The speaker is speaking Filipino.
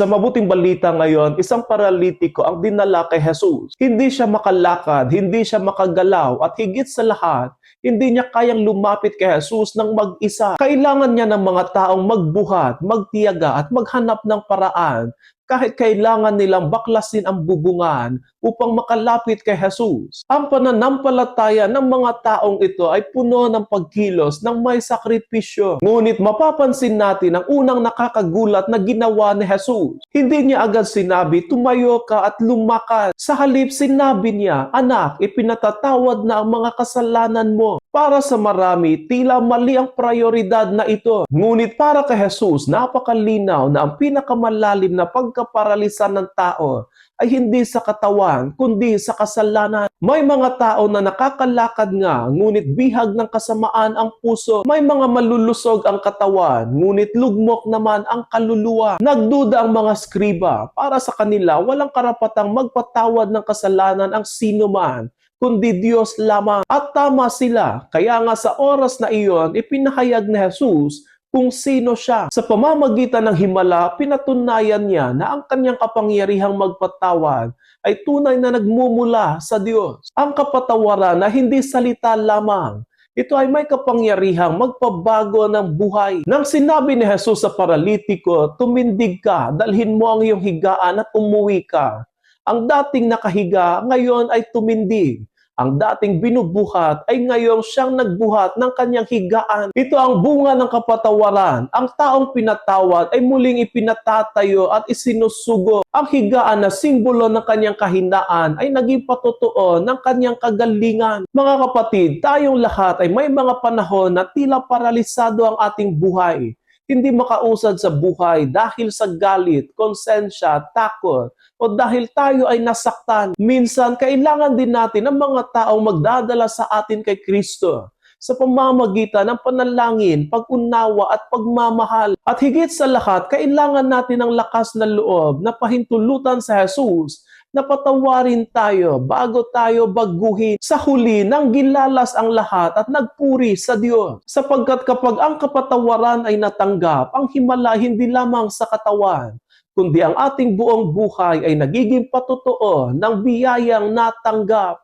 Sa mabuting balita ngayon, isang paralitiko ang dinala kay Jesus. Hindi siya makalakad, hindi siya makagalaw, at higit sa lahat, hindi niya kayang lumapit kay Jesus ng mag-isa. Kailangan niya ng mga taong magbuhat, magtiyaga at maghanap ng paraan kahit kailangan nilang baklasin ang bubungan upang makalapit kay Jesus. Ang pananampalataya ng mga taong ito ay puno ng pagkilos ng may sakripisyo. Ngunit mapapansin natin ang unang nakakagulat na ginawa ni Jesus. Hindi niya agad sinabi, tumayo ka at lumakad. Sa halip sinabi niya, anak, ipinatatawad na ang mga kasalanan mo. Para sa marami, tila mali ang prioridad na ito. Ngunit para kay Jesus, napakalinaw na ang pinakamalalim na pagkaparalisa ng tao ay hindi sa katawan, kundi sa kasalanan. May mga tao na nakakalakad nga, ngunit bihag ng kasamaan ang puso. May mga malulusog ang katawan, ngunit lugmok naman ang kaluluwa. Nagduda ang mga skriba. Para sa kanila, walang karapatang magpatawad ng kasalanan ang sino man, kundi Diyos lamang. At tama sila. Kaya nga sa oras na iyon, ipinahayag ni Jesus kung sino siya. Sa pamamagitan ng himala, pinatunayan niya na ang kanyang kapangyarihang magpatawad ay tunay na nagmumula sa Diyos. Ang kapatawaran na hindi salita lamang, ito ay may kapangyarihang magpabago ng buhay. Nang sinabi ni Jesus sa paralitiko, tumindig ka, dalhin mo ang iyong higaan at umuwi ka. Ang dating nakahiga, ngayon ay tumindig. Ang dating binubuhat ay ngayong siyang nagbuhat ng kanyang higaan. Ito ang bunga ng kapatawaran. Ang taong pinatawad ay muling ipinatatayo at isinusugo. Ang higaan na simbolo ng kanyang kahinaan ay naging patotoo ng kanyang kagalingan. Mga kapatid, tayong lahat ay may mga panahon na tila paralisado ang ating buhay. Hindi makausad sa buhay dahil sa galit, konsensya, takot, o dahil tayo ay nasaktan. Minsan, kailangan din natin ng mga taong magdadala sa atin kay Kristo sa pamamagitan ng panalangin, pag-unawa at pagmamahal. At higit sa lahat, kailangan natin ng lakas na loob na pahintulutan sa Jesus na patawarin tayo bago tayo baguhin. Sa huli, nang gilalas ang lahat at nagpuri sa Diyos. Sapagkat kapag ang kapatawaran ay natanggap, ang himala hindi lamang sa katawan, kundi ang ating buong buhay ay nagiging patotoo ng biyayang natanggap.